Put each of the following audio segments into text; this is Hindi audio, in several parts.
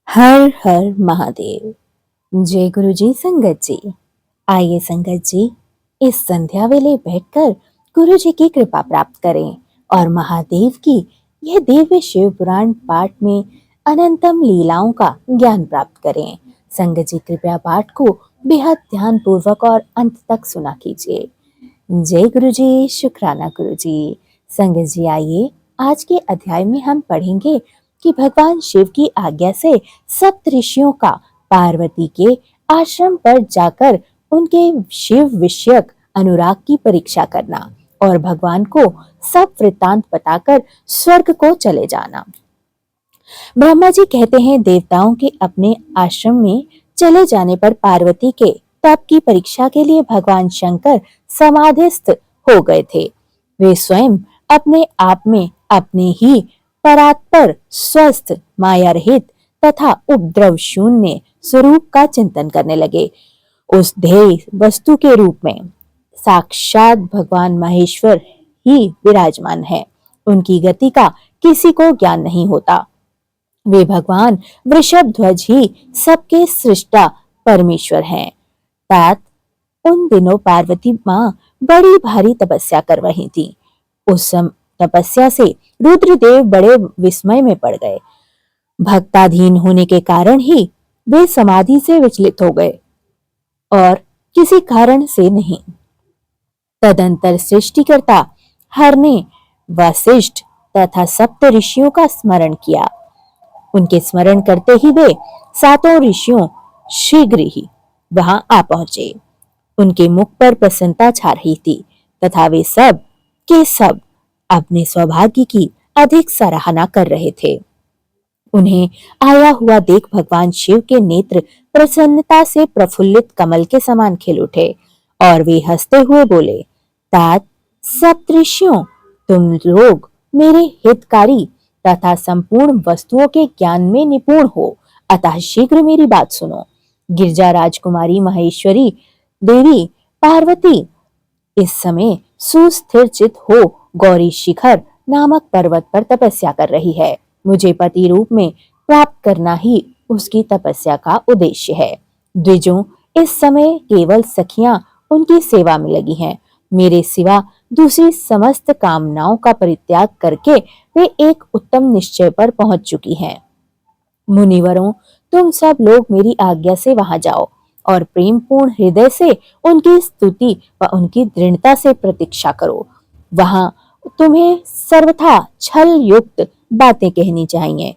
हर हर महादेव। जय गुरु जी। संगत जी, आइए संगत जी, इस संध्या वेले बैठकर गुरु जी की कृपा प्राप्त करें और महादेव की यह दिव्य शिव पुराण पाठ में अनंतम लीलाओं का ज्ञान प्राप्त करें। संगत जी, कृपया पाठ को बेहद ध्यान पूर्वक और अंत तक सुना कीजिए। जय गुरु जी, शुक्राना गुरु जी। संगत जी, आइए आज के अध्याय में हम पढ़ेंगे कि भगवान शिव की आज्ञा से सप्त ऋषियों का पार्वती के आश्रम पर जाकर उनके शिव विषयक अनुराग की परीक्षा करना और भगवान को सब वृत्तांत बताकर स्वर्ग को चले जाना। ब्रह्मा जी कहते हैं, देवताओं के अपने आश्रम में चले जाने पर पार्वती के तप की परीक्षा के लिए भगवान शंकर समाधिस्थ हो गए थे। वे स्वयं अपने आप में अपने ही परात्पर स्वस्थ माया रहित तथा उपद्रव शून्य स्वरूप का चिंतन करने लगे। उस ध्येय वस्तु के रूप में साक्षात भगवान महेश्वर ही विराजमान है। उनकी गति का किसी को ज्ञान नहीं होता। वे भगवान वृषभ ध्वज ही सबके सृष्टा परमेश्वर हैं। तात उन दिनों पार्वती माँ बड़ी भारी तपस्या कर रही थी। उस तपस्या से रुद्रदेव बड़े विस्मय में पड़ गए। भक्ताधीन होने के कारण ही वे समाधि से विचलित हो गए और किसी कारण से नहीं। तदंतर सृष्टिकर्ता हर ने वशिष्ठ तथा सप्त ऋषियों का स्मरण किया। उनके स्मरण करते ही वे सातों ऋषियों शीघ्र ही वहां आ पहुंचे। उनके मुख पर प्रसन्नता छा रही थी तथा वे सब के सब अपने सौभाग्य की अधिक सराहना कर रहे थे। उन्हें आया हुआ देख भगवान शिव के नेत्र प्रसन्नता से प्रफुल्लित कमल के समान खिल उठे और वे हंसते हुए बोले, तात सप्तऋषियों, तुम लोग मेरे हितकारी तथा संपूर्ण वस्तुओं के ज्ञान में निपुण हो, अतः शीघ्र मेरी बात सुनो। गिरजा राजकुमारी महेश्वरी देवी पार्वती इस समय सुस्थिर चित हो गौरी शिखर नामक पर्वत पर तपस्या कर रही है। मुझे पति रूप में प्राप्त करना ही उसकी तपस्या का उद्देश्य है। द्विजों, इस समय केवल सखियां उनकी सेवा में लगी हैं। मेरे सिवा दूसरी समस्त कामनाओं का परित्याग करके वे एक उत्तम निश्चय पर पहुंच चुकी हैं। मुनिवरों, तुम सब लोग मेरी आज्ञा से वहां जाओ और प्रेम पूर्ण हृदय से उनकी स्तुति व उनकी दृढ़ता से प्रतीक्षा करो। वहां तुम्हें सर्वथा छल युक्त बातें कहनी चाहिए।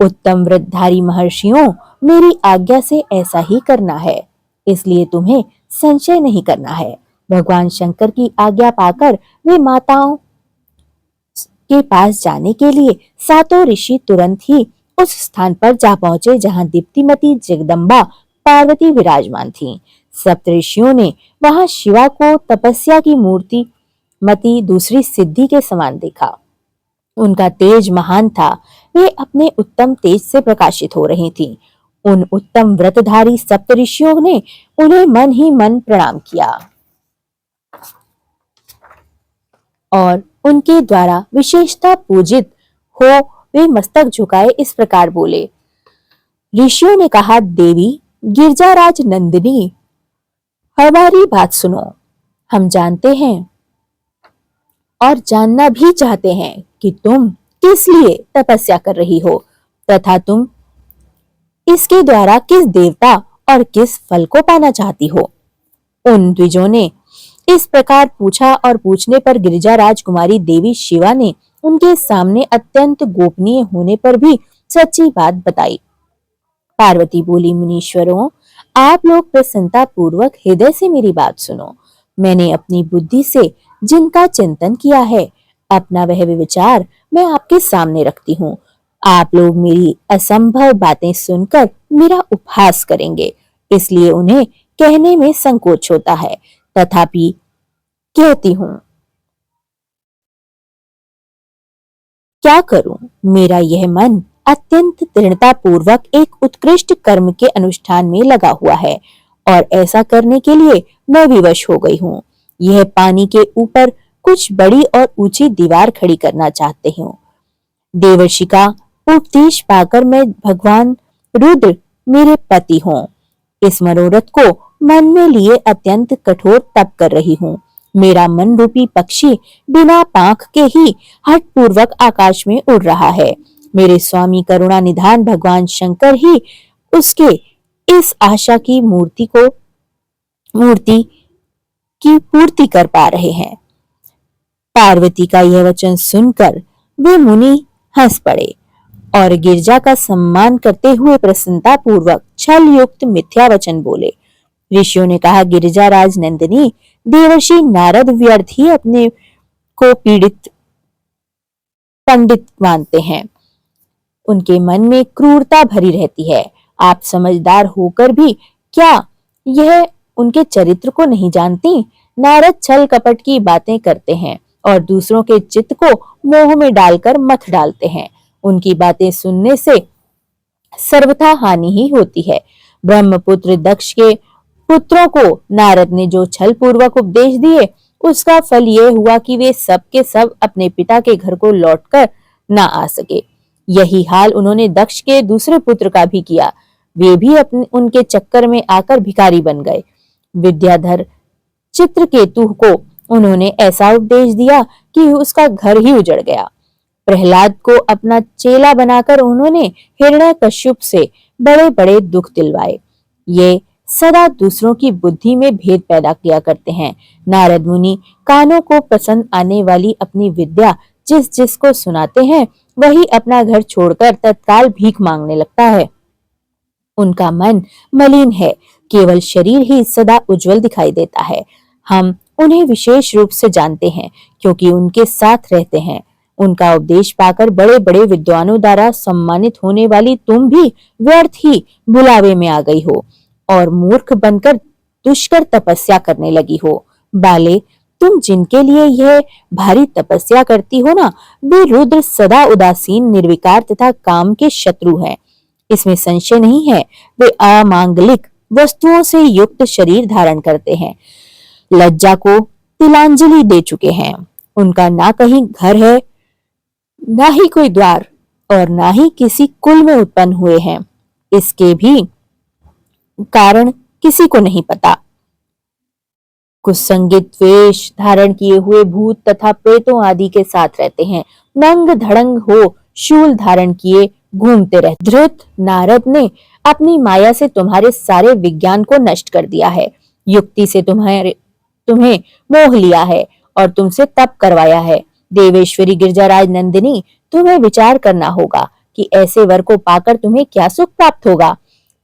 उत्तम व्रतधारी महर्षियों, मेरी आज्ञा से ऐसा ही करना है, इसलिए तुम्हें संशय नहीं करना है। भगवान शंकर की आज्ञा पाकर वे माताओं के पास जाने के लिए सातों ऋषि तुरंत ही उस स्थान पर जा पहुंचे जहां दीप्तिमती जगदम्बा पार्वती विराजमान थीं। सप्तऋषियों ने वहां शिवा को तपस्या की मूर्ति मती दूसरी सिद्धि के समान देखा। उनका तेज महान था। वे अपने उत्तम तेज से प्रकाशित हो रही थीं। उन उत्तम व्रतधारी सप्तऋषियों ने उन्हें मन ही मन प्रणाम किया और उनके द्वारा विशेषता पूजित हो वे मस्तक झुकाए इस प्रकार बोले। ऋषियों ने कहा, देवी गिरजाराज नंदिनी, हमारी बात सुनो। हम जानते हैं और जानना भी चाहते हैं कि तुम किस लिए तपस्या कर रही हो तथा तुम इसके द्वारा किस देवता और किस फल को पाना चाहती हो। उन द्विजों ने इस प्रकार पूछा और पूछने पर गिरिजा राजकुमारी देवी शिवा ने उनके सामने अत्यंत गोपनीय होने पर भी सच्ची बात बताई। पार्वती बोली, मुनीश्वरों, आप लोग प्रसन्नता पूर्वक हृदय से मेरी बात सुनो। मैंने अपनी बुद्धि से जिनका चिंतन किया है, अपना वह विचार मैं आपके सामने रखती हूँ। आप लोग मेरी असंभव बातें सुनकर मेरा उपहास करेंगे, इसलिए उन्हें कहने में संकोच होता है, तथापि कहती हूँ। क्या करूं? मेरा यह मन अत्यंत दृढ़ता पूर्वक एक उत्कृष्ट कर्म के अनुष्ठान में लगा हुआ है और ऐसा करने के लिए मैं विवश हो गई हूँ। यह पानी के ऊपर कुछ बड़ी और ऊंची दीवार खड़ी करना चाहते हूँ। देवर्षिका उपदेश पाकर मैं भगवान रुद्र मेरे पति हों। इस मनोरथ को मन में लिए अत्यंत कठोर तप कर रही हूँ। मेरा मन रूपी पक्षी बिना पांख के ही हठ पूर्वक आकाश में उड़ रहा है। मेरे स्वामी करुणा निधान भगवान शंकर ही उसके इस आशा की मूर्ति की पूर्ति कर पा रहे हैं। पार्वती का यह वचन सुनकर वे मुनि हंस पड़े और गिरजा का सम्मान करते हुए प्रसन्नता पूर्वक छल युक्त मिथ्या वचन बोले। ऋषियों ने कहा, गिरिजा राज नंदिनी, देवर्षि नारद व्यर्थ ही अपने को पीड़ित पंडित मानते हैं। उनके मन में क्रूरता भरी रहती है। आप समझदार होकर भी क्या यह उनके चरित्र को नहीं जानती? नारद छल कपट की बातें करते हैं और दूसरों के चित्त को मोह में डालकर मथ डालते हैं। उनकी बातें सुनने से सर्वथा हानि ही होती है। ब्रह्मपुत्र दक्ष के पुत्रों को नारद ने जो छल पूर्वक उपदेश दिए, उसका फल यह हुआ कि वे सब के सब अपने पिता के घर को लौटकर न आ सके। यही हाल उन्होंने दक्ष के दूसरे पुत्र का भी किया। वे भी उनके चक्कर में आकर भिखारी बन गए। विद्याधर चित्रकेतु को उन्होंने ऐसा उपदेश दिया कि उसका घर ही उजड़ गया। प्रहलाद को अपना चेला बनाकर उन्होंने हिरण्यकश्यप से बड़े बड़े दुख दिलवाए। ये सदा दूसरों की बुद्धि में भेद पैदा किया करते हैं। नारद मुनि कानों को पसंद आने वाली अपनी विद्या जिस जिस को सुनाते हैं, वही अपना घर छोड़कर तत्काल भीख मांगने लगता है। उनका मन मलिन है, केवल शरीर ही सदा उज्जवल दिखाई देता है। हम उन्हें विशेष रूप से जानते हैं क्योंकि उनके साथ रहते हैं। उनका उपदेश पाकर बड़े बड़े विद्वानों द्वारा सम्मानित होने वाली तुम भी व्यर्थ ही बुलावे में आ गई हो और मूर्ख बनकर दुष्कर तपस्या करने लगी हो। बाले, तुम जिनके लिए यह भारी तपस्या करती हो ना, वे रुद्र सदा उदासीन, निर्विकार तथा काम के शत्रु हैं। इसमें संशय नहीं है। वे अमांगलिक वस्तुओं से युक्त शरीर धारण करते हैं, लज्जा को तिलांजलि दे चुके हैं। उनका ना कहीं घर है, ना ही कोई द्वार और ना ही किसी कुल में उत्पन्न हुए हैं। इसके भी कारण किसी को नहीं पता। कुसंगित वेश धारण किए हुए भूत तथा प्रेतों आदि के साथ रहते हैं। नंग धड़ंग हो शूल धारण किए घूमते रहते। धृत नारद ने अपनी माया से तुम्हारे सारे विज्ञान को नष्ट कर दिया है। युक्ति से तुम्हें मोह लिया है और तुमसे तप करवाया है। देवेश्वरी गिरजाराज नंदिनी, तुम्हें विचार करना होगा कि ऐसे वर को पाकर तुम्हें क्या सुख प्राप्त होगा।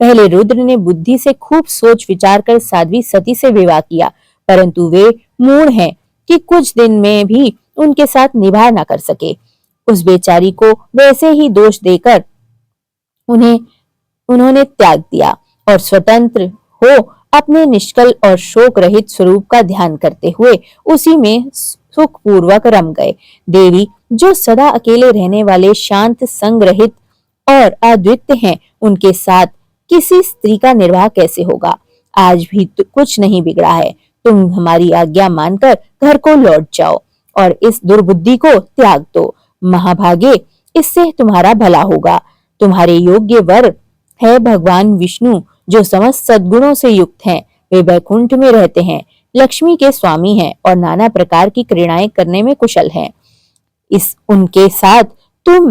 पहले रुद्र ने बुद्धि से खूब सोच विचार कर साध्वी सती से विवाह किया, परंतु वे मूढ़ हैं कि कुछ दिन में भी उनके साथ निभा न कर सके। उस बेचारी को वैसे ही दोष देकर उन्होंने त्याग दिया और स्वतंत्र हो अपने निष्कल और शोक रहित स्वरूप का ध्यान करते हुए उसी में सुख पूर्वक रम गए। देवी, जो सदा अकेले रहने वाले शांत संग रहित और अद्वितीय हैं, उनके साथ किसी स्त्री का निर्वाह कैसे होगा? आज भी तो कुछ नहीं बिगड़ा है। तुम हमारी आज्ञा मानकर घर को लौट जाओ और इस दुर्बुद्धि को त्याग दो। महाभागे, इससे तुम्हारा भला होगा। तुम्हारे योग्य वर है भगवान विष्णु, जो समस्त सद्गुणों से युक्त हैं। वे वैकुंठ में रहते हैं, लक्ष्मी के स्वामी हैं और नाना प्रकार की क्रीड़ाएं करने में कुशल हैं। उनके साथ तुम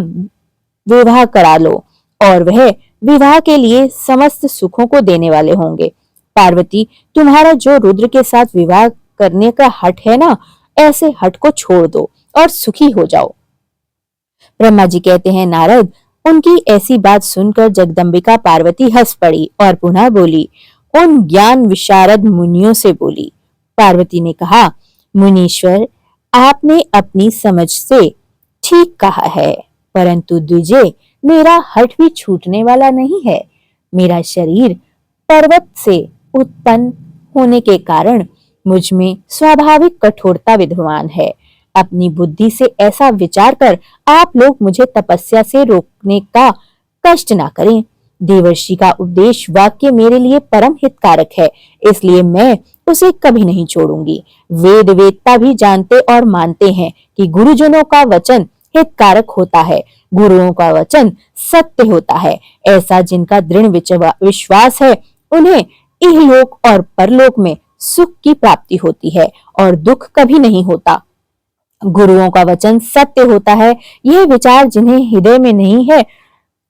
विवाह करा लो और वह विवाह के लिए समस्त सुखों को देने वाले होंगे। पार्वती, तुम्हारा जो रुद्र के साथ विवाह करने का हठ है ना, ऐसे हठ को छोड़ दो और सुखी हो जाओ। ब्रह्मा जी कहते हैं, नारद, उनकी ऐसी बात सुनकर जगदम्बिका पार्वती हंस पड़ी और पुनः बोली, उन ज्ञान विशारद मुनियों से बोली। पार्वती ने कहा, मुनीश्वर, आपने अपनी समझ से ठीक कहा है, परंतु द्विजे, मेरा हठ भी छूटने वाला नहीं है। मेरा शरीर पर्वत से उत्पन्न होने के कारण मुझ में स्वाभाविक कठोरता विद्यमान है। अपनी बुद्धि से ऐसा विचार कर आप लोग मुझे तपस्या से रोकने का कष्ट ना करें। देवर्षि का उपदेश वाक्य मेरे लिए परम हितकारक है, इसलिए मैं उसे कभी नहीं छोड़ूंगी। वेद वेदता भी जानते और मानते हैं कि गुरुजनों का वचन हितकारक होता है। गुरुओं का वचन सत्य होता है। ऐसा जिनका दृढ़ विश्वास है, उन्हें इहलोक और परलोक में सुख की प्राप्ति होती है और दुख कभी नहीं होता। गुरुओं का वचन सत्य होता है। यह विचार जिन्हें हृदय में नहीं है,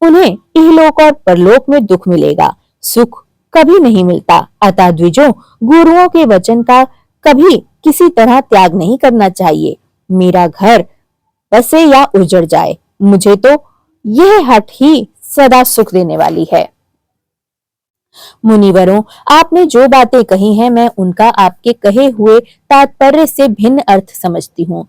उन्हें इहलोक और परलोक में दुख मिलेगा, सुख कभी नहीं मिलता। अतः द्विजों, गुरुओं के वचन का कभी किसी तरह त्याग नहीं करना चाहिए। मेरा घर बसे या उजड़ जाए, मुझे तो यह हट ही सदा सुख देने वाली है। मुनिवरों, आपने जो बातें कही हैं, मैं उनका आपके कहे हुए तात्पर्य से भिन्न अर्थ समझती हूँ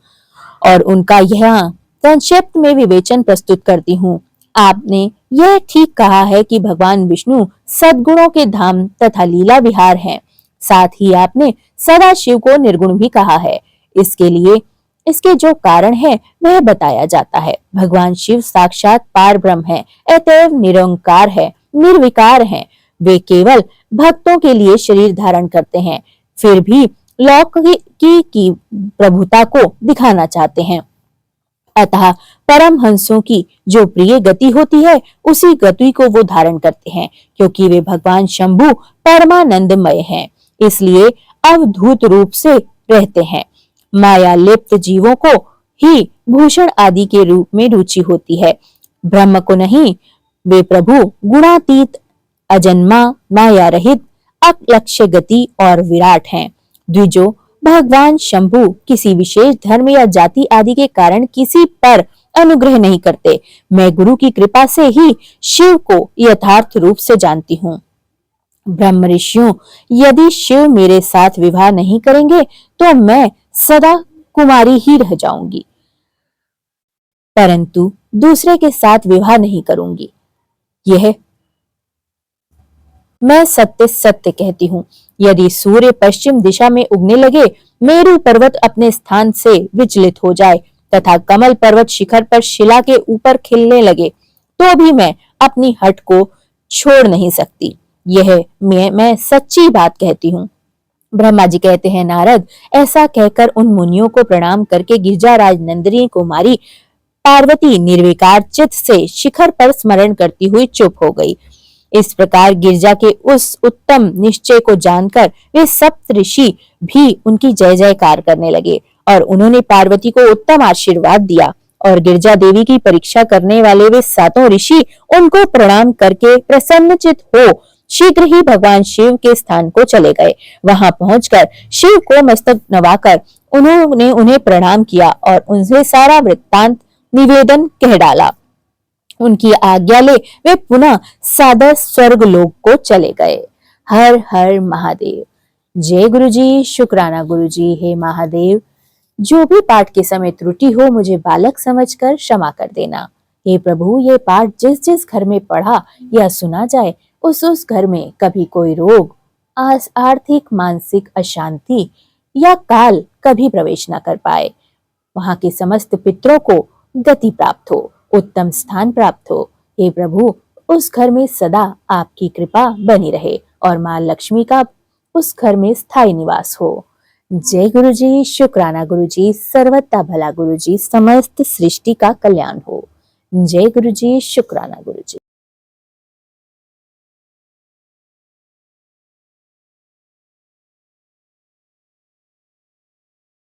और उनका यह संक्षिप्त में विवेचन प्रस्तुत करती हूँ। आपने यह ठीक कहा है कि भगवान विष्णु सद्गुणों के धाम तथा लीला विहार हैं। साथ ही आपने सदा शिव को निर्गुण भी कहा है। इसके लिए इसके जो कारण है वह बताया जाता है। भगवान शिव साक्षात पार ब्रह्म है, अतएव निरंकार है, निर्विकार है। वे केवल भक्तों के लिए शरीर धारण करते हैं, फिर भी लौकिकी की प्रभुता को दिखाना चाहते हैं। अतः परम हंसों की जो प्रिय गति होती है, उसी गति को वो धारण करते हैं, क्योंकि वे भगवान शंभु परमानंदमय हैं, इसलिए अवधूत रूप से रहते हैं। माया लिप्त जीवों को ही भूषण आदि के रूप में रुचि होती है, ब्रह्म को नहीं। वे प्रभु गुणातीत, अजन्मा, माया रहित, अलक्ष्य गति और विराट हैं। द्विजो, भगवान शंभु किसी विशेष धर्म या जाति आदि के कारण किसी पर अनुग्रह नहीं करते। मैं गुरु की कृपा से ही शिव को यथार्थ रूप से जानती हूँ। ब्रह्म ऋषियों, यदि शिव मेरे साथ विवाह नहीं करेंगे तो मैं सदा कुमारी ही रह जाऊंगी, परंतु दूसरे के साथ विवाह नहीं करूंगी। यह मैं सत्य सत्य कहती हूँ। यदि सूर्य पश्चिम दिशा में उगने लगे, मेरु पर्वत अपने स्थान से विचलित हो जाए तथा कमल पर्वत शिखर पर शिला के ऊपर खिलने लगे, तो भी मैं अपनी हट को छोड़ नहीं सकती। यह मैं सच्ची बात कहती हूँ। ब्रह्मा जी कहते हैं, नारद, ऐसा कहकर उन मुनियों को प्रणाम करके गिरिजाराज नंदिनी कुमारी पार्वती निर्विकार चित्त से शिखर पर स्मरण करती हुई चुप हो गई। इस प्रकार गिरजा के उस उत्तम निश्चय को जानकर वे सप्त ऋषि भी उनकी जय जयकार करने लगे और उन्होंने पार्वती को उत्तम आशीर्वाद दिया। और गिरजा देवी की परीक्षा करने वाले वे सातों ऋषि उनको प्रणाम करके प्रसन्नचित हो शीघ्र ही भगवान शिव के स्थान को चले गए। वहां पहुंचकर शिव को मस्तक नवाकर उन्होंने उन्हें प्रणाम किया और उनसे सारा वृत्तांत निवेदन कह डाला। उनकी आज्ञा ले वे पुनः सादर स्वर्ग लोक को चले गए। हर हर महादेव। जय गुरु जी, शुक्राना गुरु जी। हे महादेव, जो भी पाठ के समय त्रुटि हो मुझे बालक समझकर क्षमा कर देना। हे प्रभु, ये पाठ जिस जिस घर में पढ़ा या सुना जाए, उस घर में कभी कोई रोग, आर्थिक मानसिक अशांति या काल कभी प्रवेश न कर पाए। वहां के समस्त पितरों को गति प्राप्त हो, उत्तम स्थान प्राप्त हो। हे प्रभु, उस घर में सदा आपकी कृपा बनी रहे और मां लक्ष्मी का उस घर में स्थायी निवास हो। जय गुरु जी, शुक्राना गुरु जी। सर्वथा भला गुरु जी, समस्त सृष्टि का कल्याण हो। जय गुरु जी, शुक्राना गुरु जी।